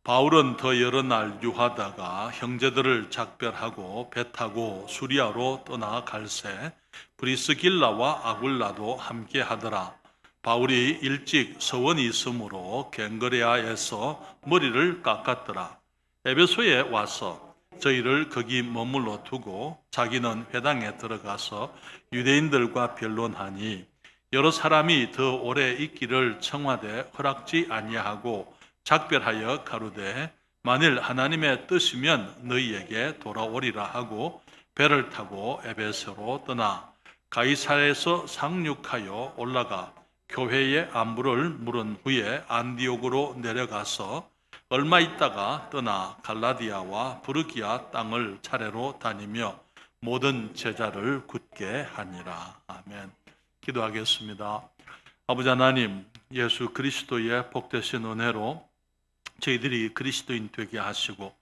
바울은 더 여러 날 유하다가 형제들을 작별하고 배 타고 수리아로 떠나 갈새 브리스길라와 아굴라도 함께 하더라. 바울이 일찍 서원이 있으므로 겐그레아에서 머리를 깎았더라. 에베소에 와서 저희를 거기 머물러 두고 자기는 회당에 들어가서 유대인들과 변론하니 여러 사람이 더 오래 있기를 청하되 허락지 아니하고 작별하여 가로되 만일 하나님의 뜻이면 너희에게 돌아오리라 하고 배를 타고 에베소로 떠나 가이사랴에서 상륙하여 올라가 교회의 안부를 물은 후에 안디옥으로 내려가서 얼마 있다가 떠나 갈라디아와 부르기아 땅을 차례로 다니며 모든 제자를 굳게 하니라. 아멘. 기도하겠습니다. 아버지 하나님, 예수 그리스도의 복되신 은혜로 저희들이 그리스도인 되게 하시고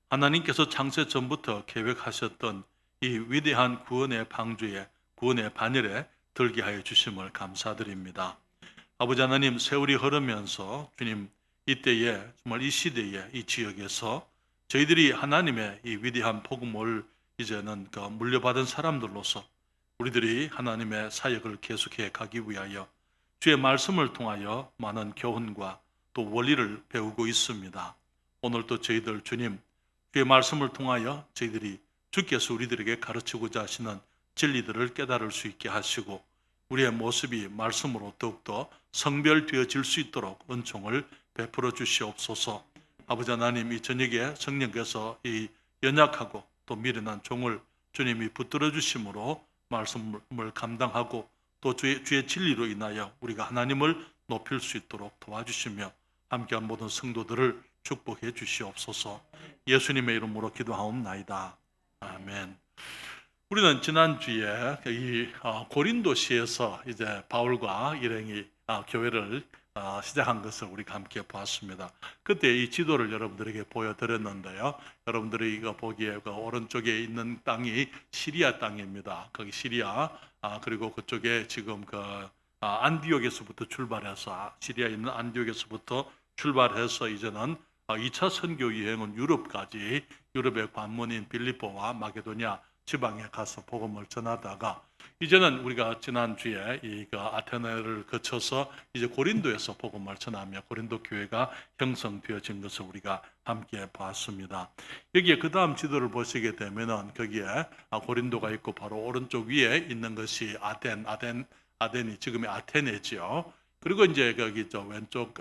하나님께서 창세 전부터 계획하셨던 이 위대한 구원의 방주에, 구원의 반열에 들게 하여 주심을 감사드립니다. 아버지 하나님, 세월이 흐르면서 주님 이때에 정말 이 시대에 이 지역에서 저희들이 하나님의 이 위대한 복음을 이제는 물려받은 사람들로서 우리들이 하나님의 사역을 계속해 가기 위하여 주의 말씀을 통하여 많은 교훈과 또 원리를 배우고 있습니다. 오늘도 저희들 주님 주의 말씀을 통하여 저희들이 주께서 우리들에게 가르치고자 하시는 진리들을 깨달을 수 있게 하시고 우리의 모습이 말씀으로 더욱더 성별되어질 수 있도록 은총을 베풀어 주시옵소서. 아버지 하나님, 이 저녁에 성령께서 이 연약하고 또 미련한 종을 주님이 붙들어 주심으로 말씀을 감당하고 또 주의 진리로 인하여 우리가 하나님을 높일 수 있도록 도와주시며 함께한 모든 성도들을 축복해 주시옵소서. 예수님의 이름으로 기도하옵나이다. 아멘. 우리는 지난주에 이 고린도시에서 이제 바울과 일행이 교회를 시작한 것을 우리가 함께 보았습니다. 그때 이 지도를 여러분들에게 보여드렸는데요. 여러분들이 이거 보기에 오른쪽에 있는 땅이 시리아 땅입니다. 거기 시리아 그리고 그쪽에 지금 안디옥에서부터 출발해서 시리아에 있는 안디옥에서부터 출발해서 이제는 2차 선교 여행은 유럽까지 유럽의 관문인 빌립보와 마게도냐 지방에 가서 복음을 전하다가 이제는 우리가 지난주에 이 아테네를 거쳐서 이제 고린도에서 복음을 전하며 고린도 교회가 형성되어진 것을 우리가 함께 봤습니다. 여기에 그 다음 지도를 보시게 되면은 거기에 고린도가 있고 바로 오른쪽 위에 있는 것이 아덴이 지금의 아테네지요. 그리고 이제 거기 왼쪽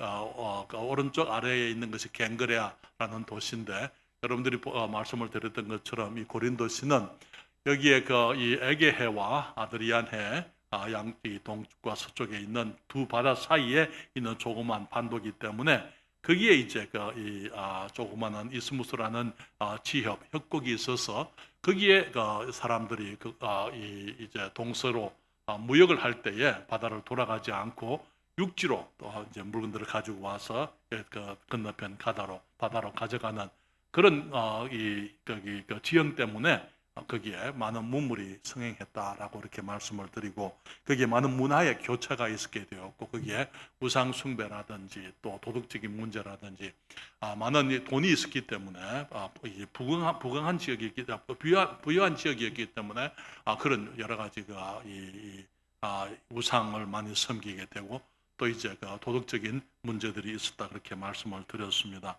오른쪽 아래에 있는 것이 겐그레아라는 도시인데 여러분들이 말씀을 드렸던 것처럼 이 고린도시는 여기에 이 에게해와 아드리안해 양이 동쪽과 서쪽에 있는 두 바다 사이에 있는 조그만 반도이기 때문에 거기에 이제 이 조그마한 이스무스라는 지협 협곡이 있어서 거기에 사람들이 이제 동서로 무역을 할 때에 바다를 돌아가지 않고 육지로 또 이제 물건들을 가지고 와서 건너편 바다로 가져가는 그런 이 지형 때문에 거기에 많은 문물이 성행했다라고 이렇게 말씀을 드리고 거기에 많은 문화의 교차가 있게 되었고 거기에 우상 숭배라든지 또 도덕적인 문제라든지 많은 돈이 있었기 때문에 부강한 지역이었기 부유한 지역이었기 때문에 그런 여러 가지가 우상을 많이 섬기게 되고 또 이제 도덕적인 문제들이 있었다 그렇게 말씀을 드렸습니다.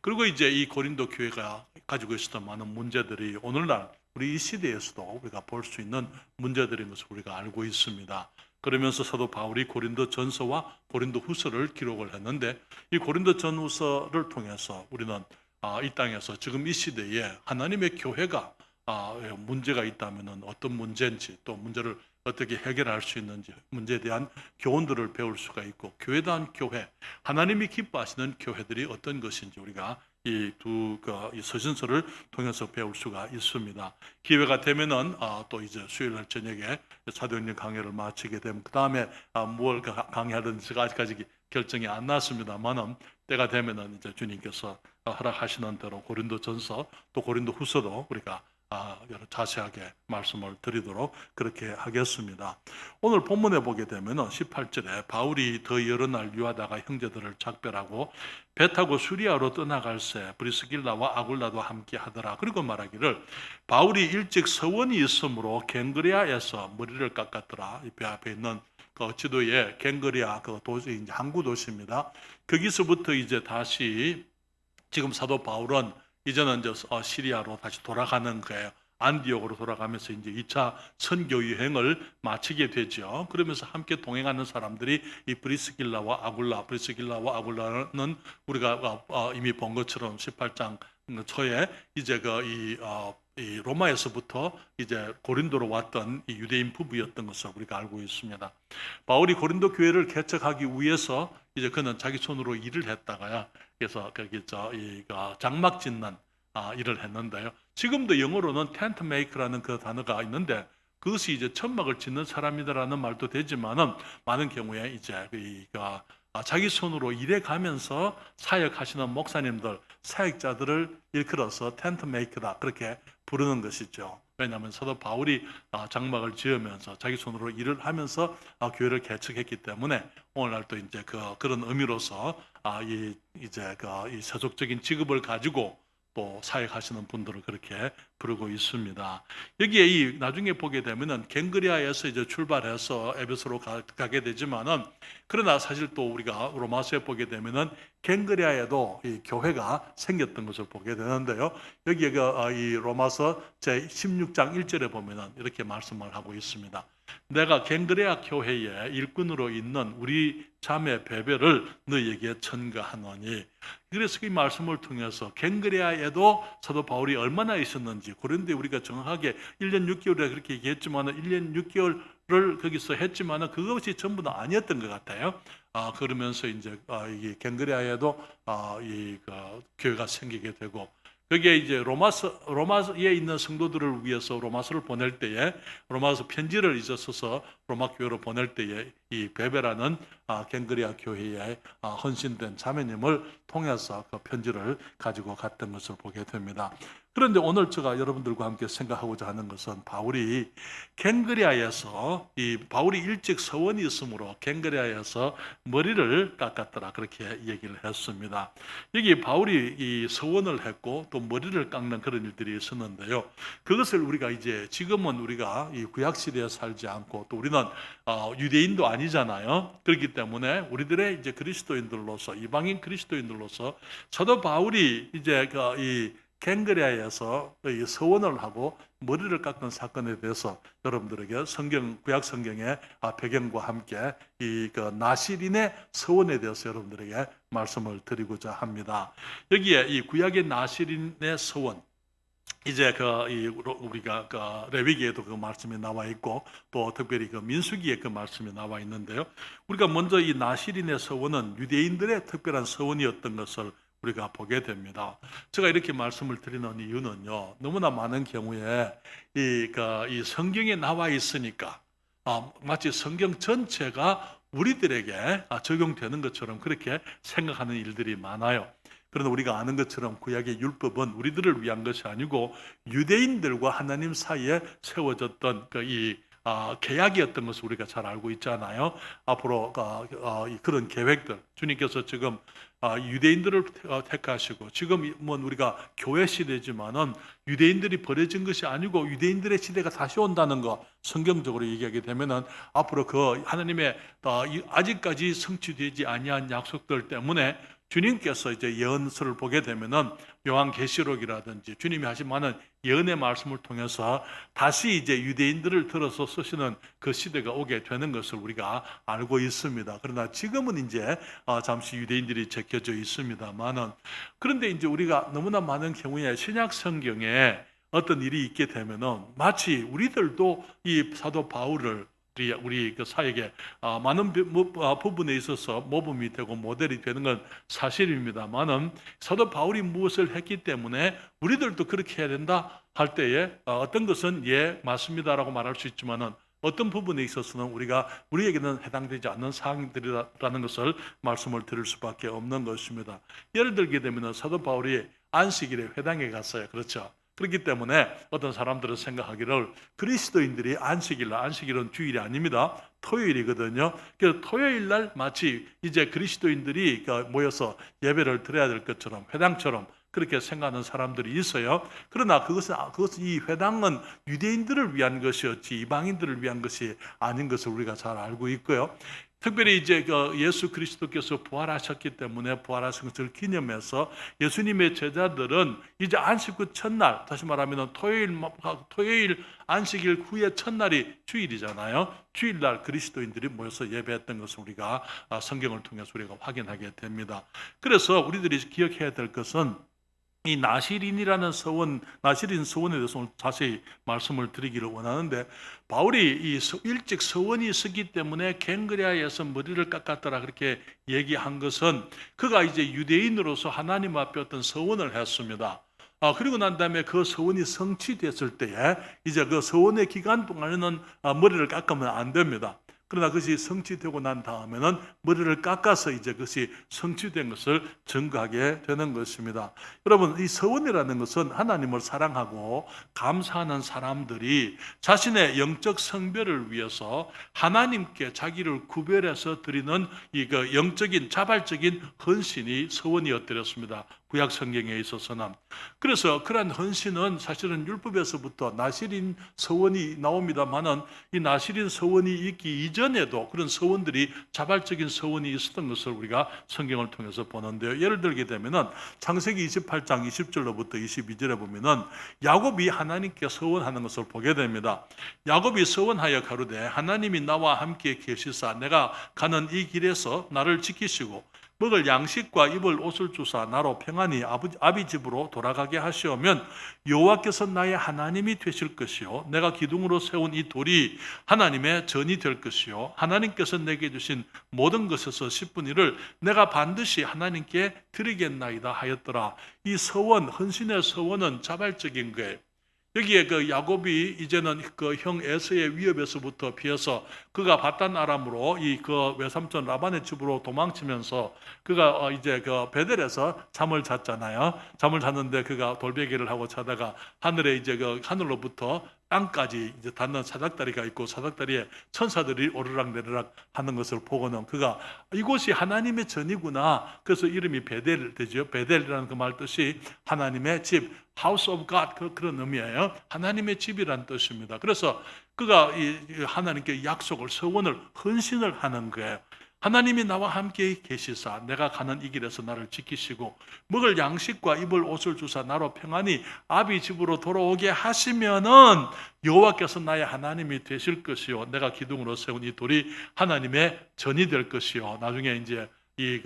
그리고 이제 이 고린도 교회가 가지고 있었던 많은 문제들이 오늘날 우리 이 시대에서도 우리가 볼 수 있는 문제들인 것을 우리가 알고 있습니다. 그러면서 사도 바울이 고린도 전서와 고린도 후서를 기록을 했는데 이 고린도 전후서를 통해서 우리는 이 땅에서 지금 이 시대에 하나님의 교회가 문제가 있다면 어떤 문제인지 또 문제를 어떻게 해결할 수 있는지 문제에 대한 교훈들을 배울 수가 있고 교회다운 교회, 하나님이 기뻐하시는 교회들이 어떤 것인지 우리가 이 서신서를 통해서 배울 수가 있습니다. 기회가 되면은 또 이제 수요일 저녁에 사도행전 강의를 마치게 되면 그 다음에 무엇을 강의하든지 아직까지 결정이 안 났습니다만은 때가 되면은 이제 주님께서 허락하시는 대로 고린도전서 또 고린도 후서도 우리가 여러 자세하게 말씀을 드리도록 그렇게 하겠습니다. 오늘 본문에 보게 되면 18절에 바울이 더 여러 날 유하다가 형제들을 작별하고 배 타고 수리아로 떠나갈새 브리스길라와 아굴라도 함께 하더라. 그리고 말하기를 바울이 일찍 서원이 있으므로 갱그레아에서 머리를 깎았더라. 이 배 앞에 있는 그 지도에 갱그레아 그 도시 이제 항구 도시입니다. 거기서부터 이제 다시 지금 사도 바울은 이제는 이제 시리아로 다시 돌아가는 거예요. 안디옥으로 돌아가면서 이제 2차 선교 유행을 마치게 되죠. 그러면서 함께 동행하는 사람들이 이 브리스길라와 아굴라는 우리가 이미 본 것처럼 18장 초에 이제 이 로마에서부터 이제 고린도로 왔던 이 유대인 부부였던 것을 우리가 알고 있습니다. 바울이 고린도 교회를 개척하기 위해서 이제 그는 자기 손으로 일을 했다가요. 그래서 거기 장막 짓는 일을 했는데요. 지금도 영어로는 텐트 메이커라는 그 단어가 있는데 그것이 이제 천막을 짓는 사람이다라는 말도 되지만은 많은 경우에 이제 자기 손으로 일해 가면서 사역하시는 목사님들, 사역자들을 일컬어서 텐트 메이커다 그렇게 부르는 것이죠. 왜냐하면 사도 바울이 장막을 지으면서 자기 손으로 일을 하면서 교회를 개척했기 때문에 오늘날 또 이제 그런 의미로서 이 세속적인 직업을 가지고 또 사역하시는 분들을 그렇게 부르고 있습니다. 여기에 이 나중에 보게 되면은 갱그리아에서 이제 출발해서 에베소로 가게 되지만은 그러나 사실 또 우리가 로마서에 보게 되면은 갱그리아에도 이 교회가 생겼던 것을 보게 되는데요. 여기에 이 로마서 제 16장 1절에 보면은 이렇게 말씀을 하고 있습니다. 내가 갱그레아 교회에 일꾼으로 있는 우리 자매 베베를 너희에게 전가하노니. 그래서 이 말씀을 통해서 갱그레아에도 사도 바울이 얼마나 있었는지 고린도에 우리가 정확하게 1년 6개월에 그렇게 얘기했지만 1년 6개월을 거기서 했지만 그것이 전부 다 아니었던 것 같아요. 그러면서 이제 이 갱그레아에도 교회가 생기게 되고 거기에 이제 로마에 있는 성도들을 위해서 로마서를 보낼 때에 로마서 편지를 이제 써서 로마 교회로 보낼 때에 이 베베라는 갱그리아 교회에 헌신된 자매님을 통해서 그 편지를 가지고 갔던 것을 보게 됩니다. 그런데 오늘 제가 여러분들과 함께 생각하고자 하는 것은 바울이 갱그리아에서 바울이 일찍 서원이 있으므로 갱그리아에서 머리를 깎았더라 그렇게 얘기를 했습니다. 여기 바울이 이 서원을 했고 또 머리를 깎는 그런 일들이 있었는데요. 그것을 우리가 이제 지금은 우리가 이 구약 시대에 살지 않고 또 우리는 유대인도 아니잖아요. 그렇기 때문에 우리들의 이제 그리스도인들로서 이방인 그리스도인들로서 사도 바울이 이제 이 갱그레아에서 서원을 하고 머리를 깎은 사건에 대해서 여러분들에게 구약 성경의 배경과 함께 이 나시린의 서원에 대해서 여러분들에게 말씀을 드리고자 합니다. 여기에 이 구약의 나시린의 서원, 이제 우리가 레위기에도 그 말씀이 나와 있고 또 특별히 민수기에 그 말씀이 나와 있는데요. 우리가 먼저 이 나시린의 서원은 유대인들의 특별한 서원이었던 것을 우리가 보게 됩니다. 제가 이렇게 말씀을 드리는 이유는요, 너무나 많은 경우에 이 성경에 나와 있으니까 마치 성경 전체가 우리들에게 적용되는 것처럼 그렇게 생각하는 일들이 많아요. 그러나 우리가 아는 것처럼 구약의 율법은 우리들을 위한 것이 아니고 유대인들과 하나님 사이에 세워졌던 계약이었던 것을 우리가 잘 알고 있잖아요. 앞으로 그런 계획들, 주님께서 지금 유대인들을 택하시고 지금은 우리가 교회 시대지만은 유대인들이 버려진 것이 아니고 유대인들의 시대가 다시 온다는 거 성경적으로 얘기하게 되면은 앞으로 하나님의 아직까지 성취되지 아니한 약속들 때문에 주님께서 이제 예언서를 보게 되면은 요한계시록이라든지 주님이 하신 많은 예언의 말씀을 통해서 다시 이제 유대인들을 들어서 쓰시는 그 시대가 오게 되는 것을 우리가 알고 있습니다. 그러나 지금은 이제 잠시 유대인들이 제껴져 있습니다만은 그런데 이제 우리가 너무나 많은 경우에 신약 성경에 어떤 일이 있게 되면은 마치 우리들도 이 사도 바울을 우리 사역에 많은 부분에 있어서 모범이 되고 모델이 되는 건 사실입니다만은 사도 바울이 무엇을 했기 때문에 우리들도 그렇게 해야 된다 할 때에 어떤 것은 예 맞습니다라고 말할 수 있지만은 어떤 부분에 있어서는 우리에게는 해당되지 않는 사항들이라는 것을 말씀을 드릴 수밖에 없는 것입니다. 예를 들게 되면 사도 바울이 안식일에 회당에 갔어요. 그렇죠? 그렇기 때문에 어떤 사람들은 생각하기를 그리스도인들이 안식일은 주일이 아닙니다. 토요일이거든요. 그래서 토요일 날 마치 이제 그리스도인들이 모여서 예배를 드려야 될 것처럼 회당처럼 그렇게 생각하는 사람들이 있어요. 그러나 그것은 이 회당은 유대인들을 위한 것이었지 이방인들을 위한 것이 아닌 것을 우리가 잘 알고 있고요. 특별히 이제 예수 그리스도께서 부활하셨기 때문에 부활하신 것을 기념해서 예수님의 제자들은 이제 안식 후 첫날, 다시 말하면 토요일 안식일 후에 첫날이 주일이잖아요. 주일날 그리스도인들이 모여서 예배했던 것을 우리가 성경을 통해서 우리가 확인하게 됩니다. 그래서 우리들이 기억해야 될 것은 이 나실인이라는 나실인 서원에 대해서 오늘 자세히 말씀을 드리기를 원하는데, 바울이 일찍 서원이 있었기 때문에 갱그레아에서 머리를 깎았더라 그렇게 얘기한 것은 그가 이제 유대인으로서 하나님 앞에 어떤 서원을 했습니다. 그리고 난 다음에 그 서원이 성취됐을 때에 이제 그 서원의 기간 동안에는 머리를 깎으면 안 됩니다. 그러나 그것이 성취되고 난 다음에는 머리를 깎아서 이제 그것이 성취된 것을 증거하게 되는 것입니다. 여러분, 이 서원이라는 것은 하나님을 사랑하고 감사하는 사람들이 자신의 영적 성별을 위해서 하나님께 자기를 구별해서 드리는 이 영적인 자발적인 헌신이 서원이었더랬습니다. 구약 성경에 있어서는. 그래서 그러한 헌신은 사실은 율법에서부터 나실인 서원이 나옵니다만은 이 나실인 서원이 있기 이전에도 그런 서원들이 자발적인 서원이 있었던 것을 우리가 성경을 통해서 보는데요. 예를 들게 되면은 창세기 28장 20절로부터 22절에 보면은 야곱이 하나님께 서원하는 것을 보게 됩니다. 야곱이 서원하여 가로되 하나님이 나와 함께 계시사 내가 가는 이 길에서 나를 지키시고 먹을 양식과 입을 옷을 주사 나로 평안히 아비 집으로 돌아가게 하시오면 여호와께서 나의 하나님이 되실 것이요 내가 기둥으로 세운 이 돌이 하나님의 전이 될 것이요 하나님께서 내게 주신 모든 것에서 10분의 1을 내가 반드시 하나님께 드리겠나이다 하였더라. 이 서원, 헌신의 서원은 자발적인 거예요. 여기에 그 야곱이 이제는 그 형 에서의 위협에서부터 피해서 그가 바단 아람으로 이 그 외삼촌 라반의 집으로 도망치면서 그가 이제 그 베델에서 잠을 잤잖아요. 잠을 잤는데 그가 돌베개를 하고 자다가 하늘에 이제 그 하늘로부터 땅까지 이제 닿는 사닥다리가 있고 사닥다리에 천사들이 오르락내리락 하는 것을 보고는 그가 이곳이 하나님의 전이구나. 그래서 이름이 베델 되죠. 베델이라는 그 말 뜻이 하나님의 집, House of God 그런 의미예요. 하나님의 집이란 뜻입니다. 그래서 그가 이 하나님께 약속을 서원을 헌신을 하는 거예요. 하나님이 나와 함께 계시사 내가 가는 이 길에서 나를 지키시고 먹을 양식과 입을 옷을 주사 나로 평안히 아비 집으로 돌아오게 하시면은 여호와께서 나의 하나님이 되실 것이요 내가 기둥으로 세운 이 돌이 하나님의 전이 될 것이요. 나중에 이제 이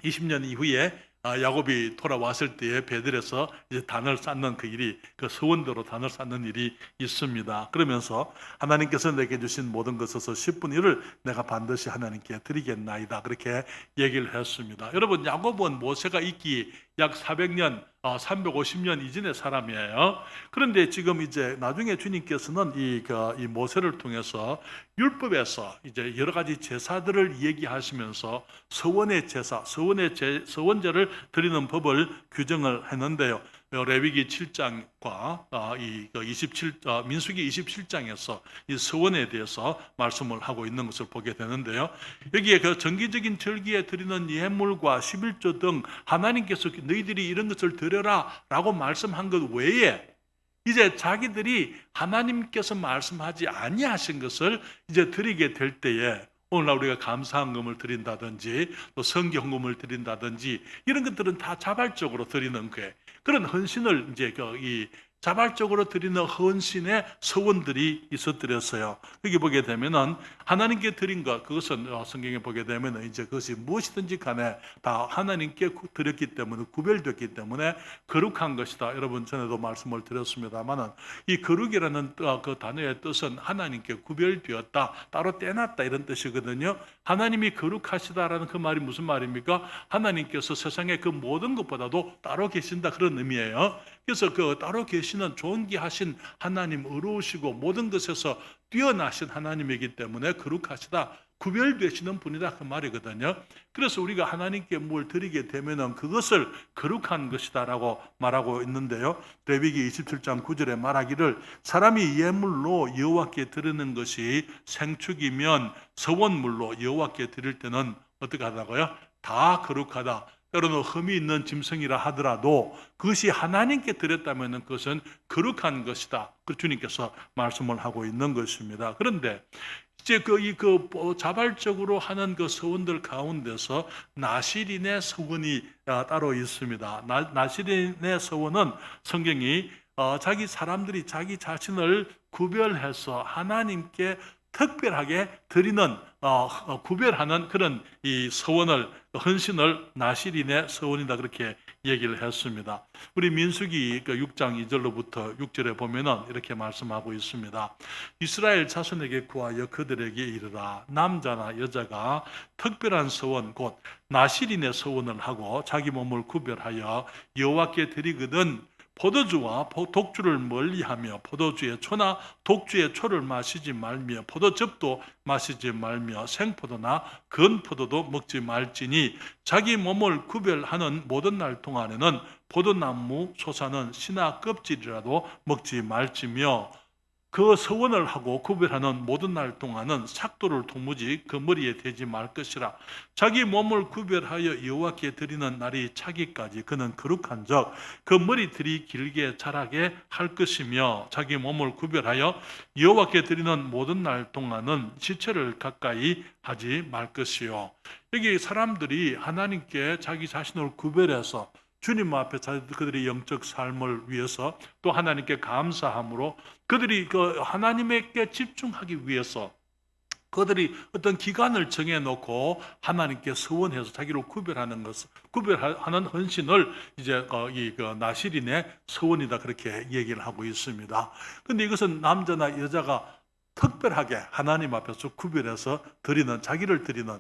20년 이후에 야곱이 돌아왔을 때에 베들에서 이제 단을 쌓는 그 일이 그 서원대로 단을 쌓는 일이 있습니다. 그러면서 하나님께서 내게 주신 모든 것에서 10분의 1을 내가 반드시 하나님께 드리겠나이다 그렇게 얘기를 했습니다. 여러분, 야곱은 모세가 있기 약 400년 350년 이전의 사람이에요. 그런데 지금 이제 나중에 주님께서는 이 모세를 통해서 율법에서 이제 여러 가지 제사들을 얘기하시면서 서원의 제사, 서원제를 드리는 법을 규정을 했는데요. 레위기 7장과 민수기 27장에서 이 서원에 대해서 말씀을 하고 있는 것을 보게 되는데요. 여기에 그 정기적인 절기에 드리는 예물과 11조 등 하나님께서 너희들이 이런 것을 드려라 라고 말씀한 것 외에 이제 자기들이 하나님께서 말씀하지 아니하신 것을 이제 드리게 될 때에 오늘날 우리가 감사헌금을 드린다든지 또 성경금을 드린다든지 이런 것들은 다 자발적으로 드리는 거예요. 그런 헌신을 이제 이 자발적으로 드리는 헌신의 서원들이 있었더랬어요. 여기 보게 되면은 하나님께 드린 것, 그것은 성경에 보게 되면은 이제 그것이 무엇이든지 간에 다 하나님께 드렸기 때문에 구별됐기 때문에 거룩한 것이다. 여러분 전에도 말씀을 드렸습니다만은 이 거룩이라는 그 단어의 뜻은 하나님께 구별되었다, 따로 떼놨다 이런 뜻이거든요. 하나님이 거룩하시다라는 그 말이 무슨 말입니까? 하나님께서 세상의 그 모든 것보다도 따로 계신다 그런 의미예요. 그래서 그 따로 계시는 존귀하신 하나님, 의로우시고 모든 것에서 뛰어나신 하나님이기 때문에 거룩하시다 구별되시는 분이다 그 말이거든요. 그래서 우리가 하나님께 뭘 드리게 되면은 그것을 거룩한 것이다라고 말하고 있는데요. 레위기 27장 9절에 말하기를 사람이 예물로 여호와께 드리는 것이 생축이면 서원물로 여호와께 드릴 때는 어떻게 하다고요? 다 거룩하다. 때로는 흠이 있는 짐승이라 하더라도 그것이 하나님께 드렸다면 그것은 거룩한 것이다. 그 주님께서 말씀을 하고 있는 것입니다. 그런데 이제 자발적으로 하는 그 서원들 가운데서 나실인의 서원이 따로 있습니다. 나실인의 서원은 성경이 자기 사람들이 자기 자신을 구별해서 하나님께 특별하게 드리는 구별하는 그런 이 서원을 헌신을 나실인의 서원이다 그렇게 얘기를 했습니다. 우리 민수기 6장 2절로부터 6절에 보면은 이렇게 말씀하고 있습니다. 이스라엘 자손에게 구하여 그들에게 이르라. 남자나 여자가 특별한 서원 곧 나실인의 서원을 하고 자기 몸을 구별하여 여호와께 드리거든 포도주와 독주를 멀리하며 포도주의 초나 독주의 초를 마시지 말며 포도즙도 마시지 말며 생포도나 건포도도 먹지 말지니 자기 몸을 구별하는 모든 날 동안에는 포도나무 솟아는 신화 껍질이라도 먹지 말지며 그 서원을 하고 구별하는 모든 날 동안은 삭도를 도무지 그 머리에 대지 말 것이라. 자기 몸을 구별하여 여호와께 드리는 날이 차기까지 그는 거룩한즉 그 머리들이 길게 자라게 할 것이며 자기 몸을 구별하여 여호와께 드리는 모든 날 동안은 시체를 가까이 하지 말 것이요. 여기 사람들이 하나님께 자기 자신을 구별해서 주님 앞에 그들의 영적 삶을 위해서 또 하나님께 감사함으로 그들이 그 하나님께 집중하기 위해서 그들이 어떤 기간을 정해놓고 하나님께 서원해서 자기를 구별하는 것을 구별하는 헌신을 이제 이 나실인의 서원이다 그렇게 얘기를 하고 있습니다. 그런데 이것은 남자나 여자가 특별하게 하나님 앞에서 구별해서 드리는 자기를 드리는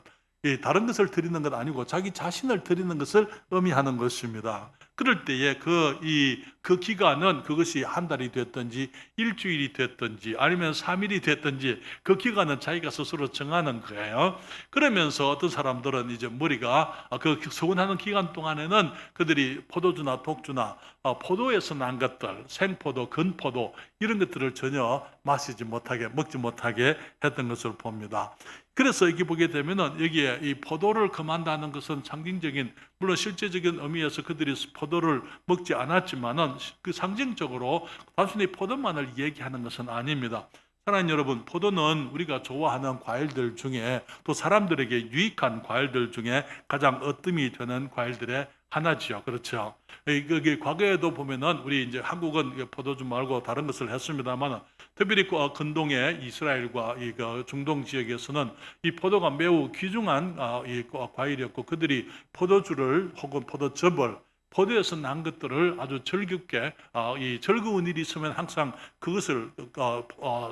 다른 것을 드리는 것 아니고 자기 자신을 드리는 것을 의미하는 것입니다. 그럴 때에 그 기간은 그것이 한 달이 됐든지 일주일이 됐든지 아니면 3일이 됐든지 그 기간은 자기가 스스로 정하는 거예요. 그러면서 어떤 사람들은 이제 머리가 그 서원하는 기간 동안에는 그들이 포도주나 독주나 포도에서 난 것들, 생포도, 건포도 이런 것들을 전혀 마시지 못하게 먹지 못하게 했던 것을 봅니다. 그래서 여기 보게 되면은 여기에 이 포도를 금한다는 것은 상징적인 물론 실제적인 의미에서 그들이 포도를 먹지 않았지만은 그 상징적으로 단순히 포도만을 얘기하는 것은 아닙니다. 사랑하는 여러분, 포도는 우리가 좋아하는 과일들 중에 또 사람들에게 유익한 과일들 중에 가장 으뜸이 되는 과일들의 하나지요. 그렇죠. 그 과거에도 보면은 우리 이제 한국은 포도주 말고 다른 것을 했습니다만 특별히 근동의 이스라엘과 이 중동 지역에서는 이 포도가 매우 귀중한 이 과일이었고 그들이 포도주를 혹은 포도즙을 포도에서 난 것들을 아주 즐겁게 이 즐거운 일이 있으면 항상 그것을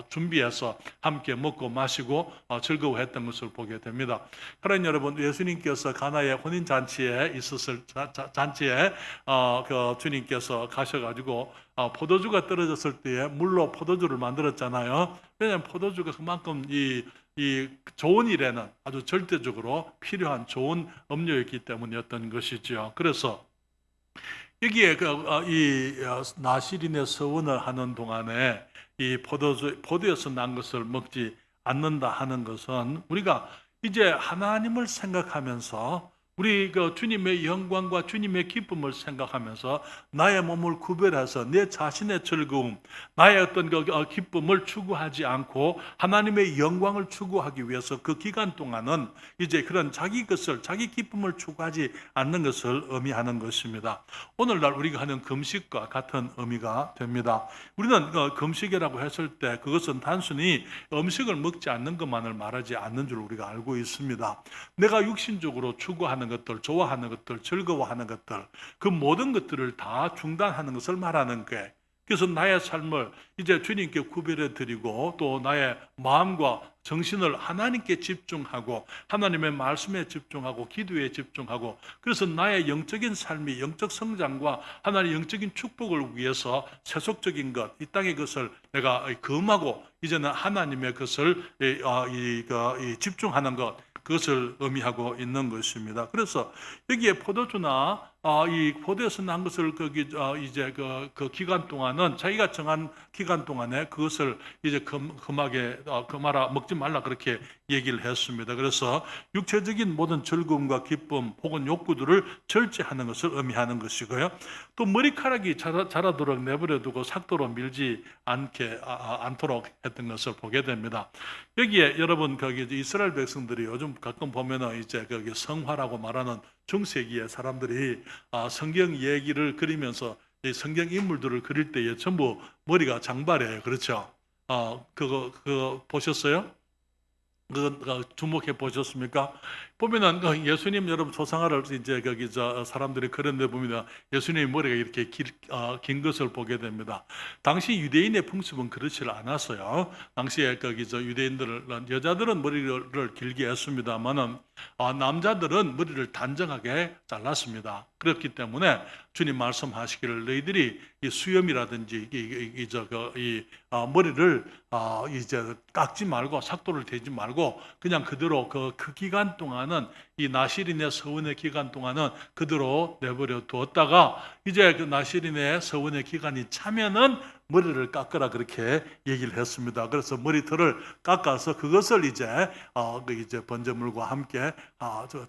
준비해서 함께 먹고 마시고 즐거워했던 것을 보게 됩니다. 사랑하는 여러분, 예수님께서 가나의 혼인 잔치에 있었을 잔치에 그 주님께서 가셔가지고 포도주가 떨어졌을 때에 물로 포도주를 만들었잖아요. 왜냐하면 포도주가 그만큼 이 좋은 일에는 아주 절대적으로 필요한 좋은 음료였기 때문이었던 것이죠. 그래서 여기에 이 나실인의 서원을 하는 동안에 이 포도에서 난 것을 먹지 않는다 하는 것은 우리가 이제 하나님을 생각하면서 우리 주님의 영광과 주님의 기쁨을 생각하면서 나의 몸을 구별해서 내 자신의 즐거움, 나의 어떤 기쁨을 추구하지 않고 하나님의 영광을 추구하기 위해서 그 기간 동안은 이제 그런 자기 기쁨을 추구하지 않는 것을 의미하는 것입니다. 오늘날 우리가 하는 금식과 같은 의미가 됩니다. 우리는 금식이라고 했을 때 그것은 단순히 음식을 먹지 않는 것만을 말하지 않는 줄 우리가 알고 있습니다. 내가 육신적으로 추구하는 것들, 좋아하는 것들, 즐거워하는 것들, 그 모든 것들을 다 중단하는 것을 말하는 거예요. 그래서 나의 삶을 이제 주님께 구별해 드리고 또 나의 마음과 정신을 하나님께 집중하고 하나님의 말씀에 집중하고 기도에 집중하고 그래서 나의 영적인 삶이 영적 성장과 하나님의 영적인 축복을 위해서 세속적인 것, 이 땅의 것을 내가 금하고 이제는 하나님의 것을 집중하는 것, 그것을 의미하고 있는 것입니다. 그래서 여기에 포도주나 이 포도에서 난 것을 이제 그 기간 동안은 자기가 정한 기간 동안에 그것을 이제 금하게 금하라 먹지 말라 그렇게 얘기를 했습니다. 그래서 육체적인 모든 즐거움과 기쁨 혹은 욕구들을 절제하는 것을 의미하는 것이고요. 또 머리카락이 자라도록 내버려두고 삭도로 밀지 않도록 했던 것을 보게 됩니다. 여기에 여러분 거기 이스라엘 백성들이 요즘 가끔 보면은 이제 거기 성화라고 말하는 중세기의 사람들이 성경 얘기를 그리면서 이 성경 인물들을 그릴 때에 전부 머리가 장발이에요. 그렇죠? 그거 보셨어요? 그거 주목해 보셨습니까? 보면은 예수님 여러분 조상아를 이제 거기 사람들이 그런데 보면 예수님의 머리가 이렇게 긴 것을 보게 됩니다. 당시 유대인의 풍습은 그렇지 않았어요. 당시에 거기 유대인들은 여자들은 머리를 길게 했습니다만은 남자들은 머리를 단정하게 잘랐습니다. 그렇기 때문에 주님 말씀하시기를 너희들이 이 수염이라든지 머리를 이제 깎지 말고 삭도를 대지 말고 그냥 그대로 그 기간 동안은 이 나실인의 서원의 기간 동안은 그대로 내버려 두었다가 이제 그 나실인의 서원의 기간이 차면은 머리를 깎으라 그렇게 얘기를 했습니다. 그래서 머리털을 깎아서 그것을 이제 번제물과 함께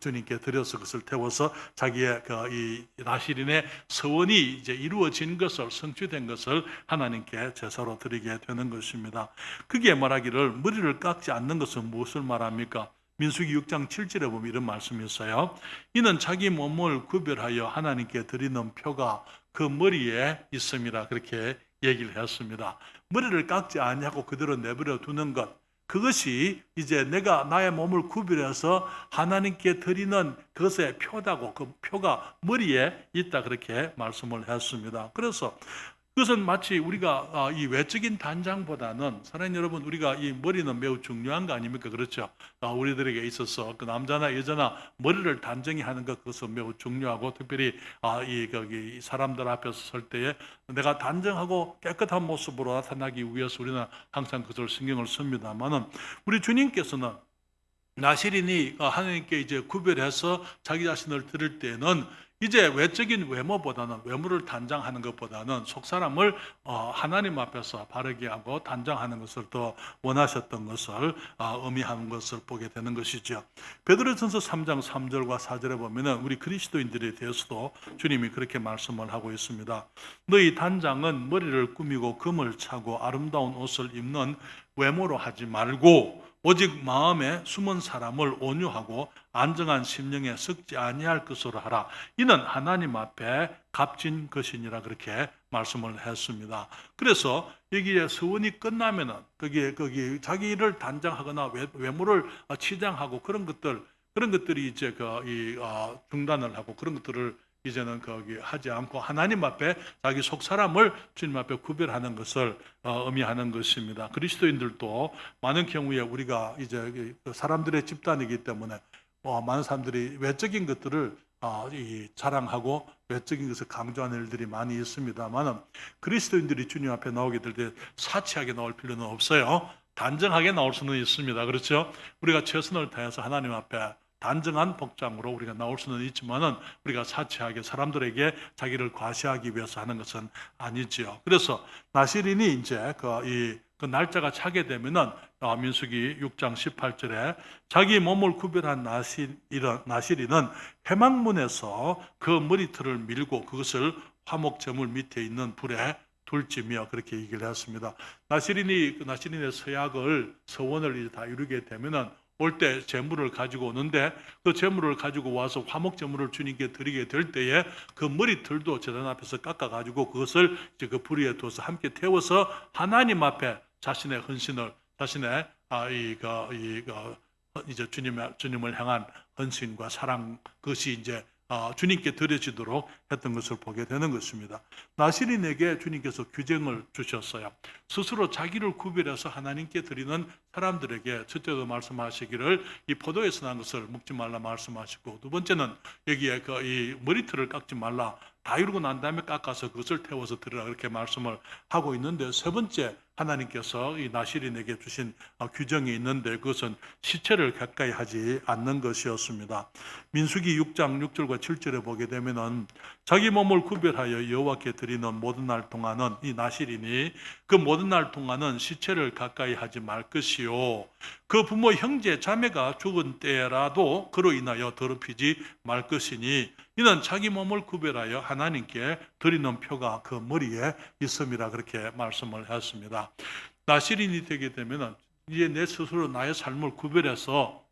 주님께 드려서 그것을 태워서 자기의 이 나실인의 서원이 이제 이루어진 것을 성취된 것을 하나님께 제사로 드리게 되는 것입니다. 그게 말하기를 머리를 깎지 않는 것은 무엇을 말합니까? 민수기 6장 7절에 보면 이런 말씀이 있어요. 이는 자기 몸을 구별하여 하나님께 드리는 표가 그 머리에 있음이라 그렇게 얘기를 했습니다. 머리를 깎지 아니하고 그대로 내버려 두는 것, 그것이 이제 내가 나의 몸을 구별해서 하나님께 드리는 그것의 표다고, 그 표가 머리에 있다 그렇게 말씀을 했습니다. 그래서 그것은 마치 우리가 이 외적인 단장보다는 사랑하는 여러분, 우리가 이 머리는 매우 중요한 거 아닙니까? 그렇죠? 우리들에게 있어서 그 남자나 여자나 머리를 단정히 하는 것, 그것은 매우 중요하고 특별히 이 사람들 앞에서 설 때에 내가 단정하고 깨끗한 모습으로 나타나기 위해서 우리는 항상 그것을 신경을 씁니다만은 우리 주님께서는 나실인이 하나님께 이제 구별해서 자기 자신을 드릴 때는 이제 외적인 외모보다는 외모를 단장하는 것보다는 속사람을 하나님 앞에서 바르게 하고 단장하는 것을 더 원하셨던 것을 의미하는 것을 보게 되는 것이죠. 베드로전서 3장 3절과 4절에 보면은 우리 그리스도인들에 대해서도 주님이 그렇게 말씀을 하고 있습니다. 너희 단장은 머리를 꾸미고 금을 차고 아름다운 옷을 입는 외모로 하지 말고 오직 마음에 숨은 사람을 온유하고 안정한 심령에 썩지 아니할 것으로 하라. 이는 하나님 앞에 값진 것이니라 그렇게 말씀을 했습니다. 그래서 여기에 서원이 끝나면은 거기 자기를 단장하거나 외모를 치장하고 그런 것들이 이제 중단을 하고 그런 것들을 이제는 거기 하지 않고 하나님 앞에 자기 속 사람을 주님 앞에 구별하는 것을 의미하는 것입니다. 그리스도인들도 많은 경우에 우리가 이제 사람들의 집단이기 때문에 많은 사람들이 외적인 것들을 자랑하고 외적인 것을 강조하는 일들이 많이 있습니다만 그리스도인들이 주님 앞에 나오게 될 때 사치하게 나올 필요는 없어요. 단정하게 나올 수는 있습니다. 그렇죠? 우리가 최선을 다해서 하나님 앞에 단정한 복장으로 우리가 나올 수는 있지만은 우리가 사치하게 사람들에게 자기를 과시하기 위해서 하는 것은 아니지요. 그래서 나실인이 이제 그 날짜가 차게 되면은 민수기 6장 18절에 자기 몸을 구별한 나실인은 회막문에서 그 머리털을 밀고 그것을 화목제물 밑에 있는 불에 둘지며 그렇게 얘기를 했습니다. 나실인의 서원을 다 이루게 되면은 올 때 제물을 가지고 오는데 그 제물을 가지고 와서 화목 제물을 주님께 드리게 될 때에 그 머리털도 제단 앞에서 깎아 가지고 그것을 이제 그 불 위에 둬서 함께 태워서 하나님 앞에 자신의 헌신을 자신의 이제 주님을 향한 헌신과 사랑 그것이 이제 주님께 드려지도록 했던 것을 보게 되는 것입니다. 나시린에게 주님께서 규정을 주셨어요. 스스로 자기를 구별해서 하나님께 드리는 사람들에게 첫째도 말씀하시기를 이 포도에서 난 것을 먹지 말라 말씀하시고, 두 번째는 여기에 이 머리털을 깎지 말라, 다 이루고 난 다음에 깎아서 그것을 태워서 드리라, 그렇게 말씀을 하고 있는데, 세 번째 하나님께서 이 나시린에게 주신 규정이 있는데, 그것은 시체를 가까이 하지 않는 것이었습니다. 민수기 6장 6절과 7절에 보게 되면은 자기 몸을 구별하여 여호와께 드리는 모든 날 동안은, 이 나시린이 그 모든 날 동안은 시체를 가까이 하지 말 것이요, 그 부모 형제 자매가 죽은 때라도 그로 인하여 더럽히지 말 것이니, 이는 자기 몸을 구별하여 하나님께 드리는 표가 그 머리에 있음이라, 그렇게 말씀을 했습니다. 나시린이 되게 되면은 이제 내 스스로 나의 삶을 구별해서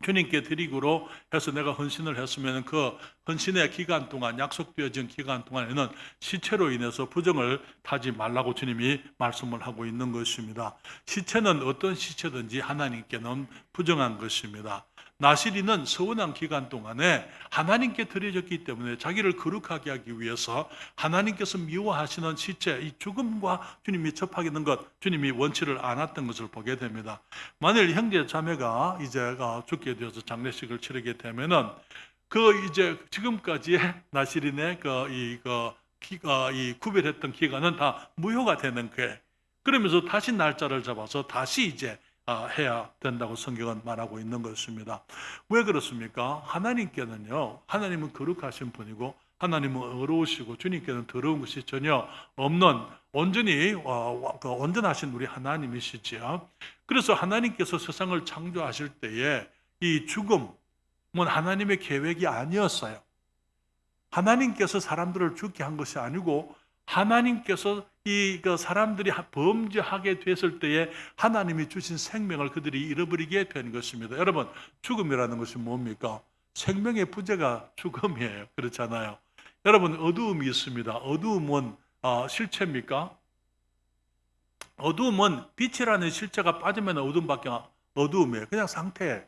주님께 드리기로 해서 내가 헌신을 했으면 그 헌신의 기간 동안, 약속되어진 기간 동안에는 시체로 인해서 부정을 타지 말라고 주님이 말씀을 하고 있는 것입니다. 시체는 어떤 시체든지 하나님께는 부정한 것입니다. 나시린은 서원한 기간 동안에 하나님께 드려졌기 때문에 자기를 거룩하게 하기 위해서 하나님께서 미워하시는 시체, 이 죽음과 주님이 접하겠는 것, 주님이 원치를 않았던 것을 보게 됩니다. 만일 형제 자매가 이제 죽게 되어서 장례식을 치르게 되면은 이제 지금까지의 나시린의 이 구별했던 기간은 다 무효가 되는 거예요. 그러면서 다시 날짜를 잡아서 다시 이제 해야 된다고 성경은 말하고 있는 것입니다. 왜 그렇습니까? 하나님께는요, 하나님은 거룩하신 분이고 하나님은 어려우시고 주님께는 더러운 것이 전혀 없는 온전히 온전하신 우리 하나님이시지요. 그래서 하나님께서 세상을 창조하실 때에 이 죽음은 하나님의 계획이 아니었어요. 하나님께서 사람들을 죽게 한 것이 아니고, 하나님께서 사람들이 범죄하게 됐을 때에 하나님이 주신 생명을 그들이 잃어버리게 된 것입니다. 여러분, 죽음이라는 것이 뭡니까? 생명의 부재가 죽음이에요. 그렇잖아요. 여러분, 어두움이 있습니다. 어두움은 실체입니까? 어두움은 빛이라는 실체가 빠지면 어두움이에요. 그냥 상태예요.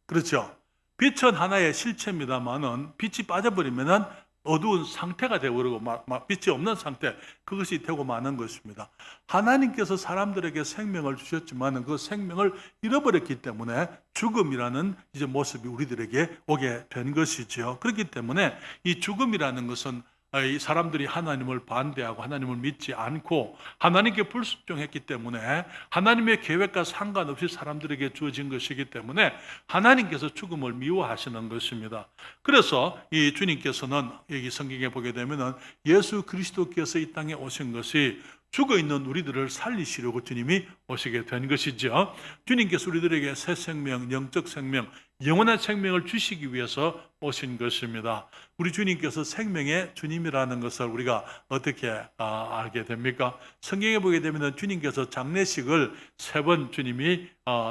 그렇죠? 빛은 하나의 실체입니다만은 빛이 빠져버리면은 어두운 상태가 되어버리고 빛이 없는 상태, 그것이 되고 마는 것입니다. 하나님께서 사람들에게 생명을 주셨지만 그 생명을 잃어버렸기 때문에 죽음이라는 이제 모습이 우리들에게 오게 된 것이지요. 그렇기 때문에 이 죽음이라는 것은 이 사람들이 하나님을 반대하고 하나님을 믿지 않고 하나님께 불순종했기 때문에 하나님의 계획과 상관없이 사람들에게 주어진 것이기 때문에 하나님께서 죽음을 미워하시는 것입니다. 그래서 이 주님께서는 여기 성경에 보게 되면은 예수 그리스도께서 이 땅에 오신 것이 죽어있는 우리들을 살리시려고 주님이 오시게 된 것이죠. 주님께서 우리들에게 새 생명, 영적 생명, 영원한 생명을 주시기 위해서 오신 것입니다. 우리 주님께서 생명의 주님이라는 것을 우리가 어떻게 알게 됩니까? 성경에 보게 되면 주님께서 장례식을 3번 주님이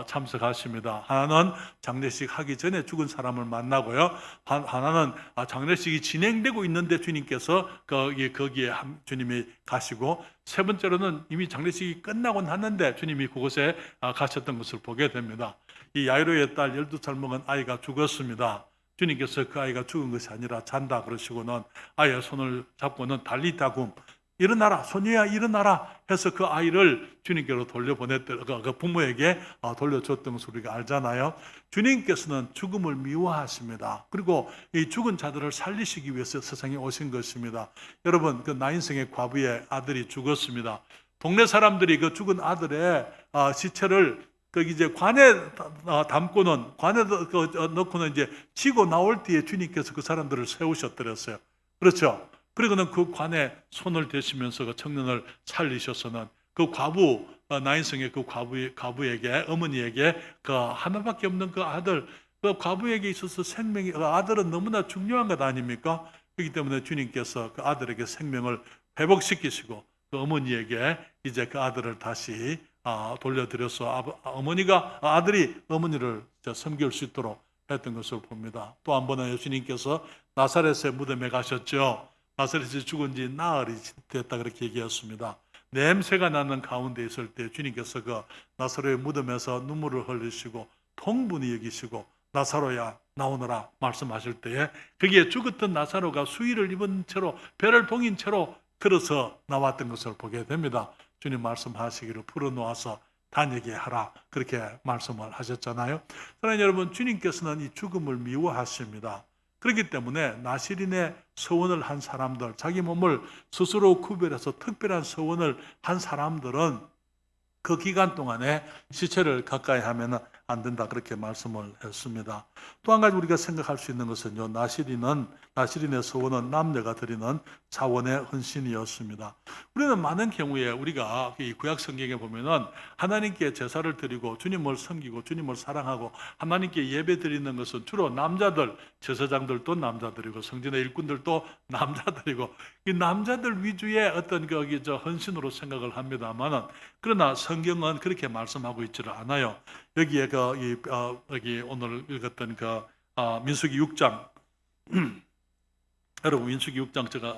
참석하십니다. 하나는 장례식 하기 전에 죽은 사람을 만나고요. 하나는 장례식이 진행되고 있는데 주님께서 거기에 주님이 가시고, 세 번째로는 이미 장례식이 끝나고 났는데 주님이 그곳에 가셨던 것을 보게 됩니다. 이 야이로의 딸 12살 먹은 아이가 죽었습니다. 주님께서 그 아이가 죽은 것이 아니라 잔다 그러시고는 아이의 손을 잡고는 달리다굼, 일어나라, 소녀야 일어나라 해서 그 아이를 주님께로 돌려보냈던, 그 부모에게 돌려줬던 것을 우리가 알잖아요. 주님께서는 죽음을 미워하십니다. 그리고 이 죽은 자들을 살리시기 위해서 세상에 오신 것입니다. 여러분, 그 나인성의 과부의 아들이 죽었습니다. 동네 사람들이 그 죽은 아들의 시체를 이제 관에 담고는, 관에 넣고는 이제 지고 나올 때에 주님께서 그 사람들을 세우셨더랬어요. 그렇죠? 그리고는 그 관에 손을 대시면서 그 청년을 살리셔서는 그 과부, 나인성의 그 과부에게, 어머니에게 그 하나밖에 없는 그 아들, 그 과부에게 있어서 생명이, 그 아들은 너무나 중요한 것 아닙니까? 그렇기 때문에 주님께서 그 아들에게 생명을 회복시키시고 그 어머니에게 이제 그 아들을 다시 돌려드려서 아들이 어머니를 섬길 수 있도록 했던 것을 봅니다. 또 한 번은 예수님께서 나사렛의 무덤에 가셨죠. 나사렛이 죽은 지 나흘이 됐다 그렇게 얘기했습니다. 냄새가 나는 가운데 있을 때 주님께서 그 나사렛의 무덤에서 눈물을 흘리시고 통분히 여기시고 나사로야 나오너라 말씀하실 때에 거기에 죽었던 나사로가 수의를 입은 채로 배를 동인 채로 걸어서 나왔던 것을 보게 됩니다. 주님 말씀하시기를 풀어놓아서 다니게 하라 그렇게 말씀을 하셨잖아요. 사랑하는 여러분, 주님께서는 이 죽음을 미워하십니다. 그렇기 때문에 나시린의 서원을 한 사람들, 자기 몸을 스스로 구별해서 특별한 서원을 한 사람들은 그 기간 동안에 시체를 가까이 하면 안 된다 그렇게 말씀을 했습니다. 또 한 가지 우리가 생각할 수 있는 것은요, 나시린의 서원은 남녀가 드리는 자원의 헌신이었습니다. 우리는 많은 경우에 우리가 이 구약 성경에 보면은 하나님께 제사를 드리고 주님을 섬기고 주님을 사랑하고 하나님께 예배 드리는 것은 주로 남자들, 제사장들도 남자들이고 성전의 일꾼들도 남자들이고 이 남자들 위주의 어떤 거기 헌신으로 생각을 합니다만은 그러나 성경은 그렇게 말씀하고 있지를 않아요. 여기에 여기 오늘 읽었던 민수기 6장 여러분 민수기 6장 제가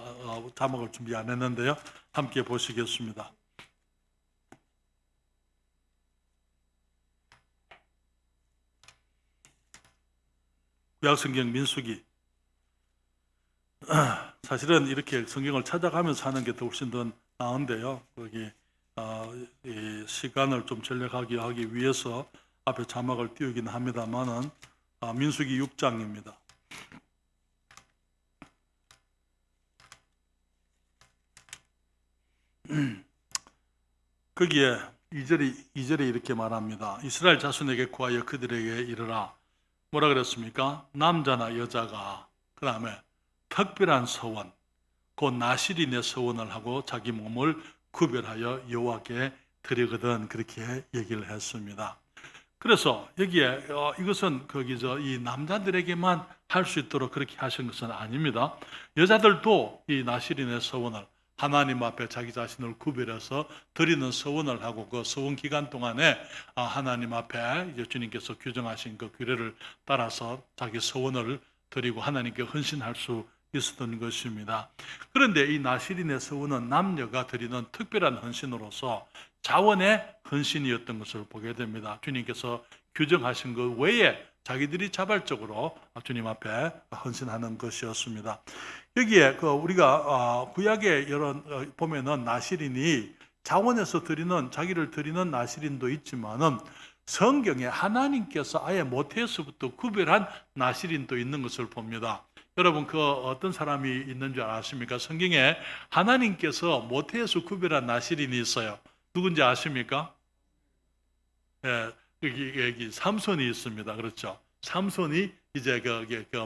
자막을 준비 안 했는데요. 함께 보시겠습니다. 구약성경 민수기 사실은 이렇게 성경을 찾아가면서 하는 게 더 훨씬 더 나은데요. 거기 이 시간을 좀 전략하기 위해서 앞에 자막을 띄우긴 합니다만은 민수기 6장입니다. 거기에 2절에 이렇게 말합니다. 이스라엘 자손에게 구하여 그들에게 이르라. 뭐라 그랬습니까? 남자나 여자가 그 다음에 특별한 서원, 곧 나시린의 서원을 하고 자기 몸을 구별하여 여호와께 드리거든 그렇게 얘기를 했습니다. 그래서 여기에 이것은 이 남자들에게만 할 수 있도록 그렇게 하신 것은 아닙니다. 여자들도 이 나시린의 서원을 하나님 앞에 자기 자신을 구별해서 드리는 서원을 하고 그 서원 기간 동안에 하나님 앞에 이제 주님께서 규정하신 그 규례를 따라서 자기 서원을 드리고 하나님께 헌신할 수 있었던 것입니다. 그런데 이 나시린의 서원은 남녀가 드리는 특별한 헌신으로서 자원의 헌신이었던 것을 보게 됩니다. 주님께서 규정하신 것 외에 자기들이 자발적으로 주님 앞에 헌신하는 것이었습니다. 여기에 우리가 구약에 보면은 나시린이 자원에서 자기를 드리는 나시린도 있지만은 성경에 하나님께서 아예 모태에서부터 구별한 나시린도 있는 것을 봅니다. 여러분 어떤 사람이 있는 줄 아십니까? 성경에 하나님께서 모태에서 구별한 나시린이 있어요. 누군지 아십니까? 예, 여기 삼손이 있습니다. 그렇죠? 삼손이 이제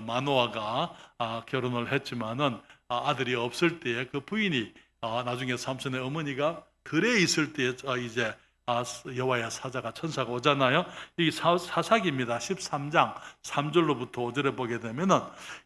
마노아가 결혼을 했지만은 아들이 없을 때에 그 부인이 나중에 삼손의 어머니가 들에 있을 때에 이제 여호와의 사자가 천사가 오잖아요. 이 사사기입니다. 13장 3절로부터 5절에 보게 되면은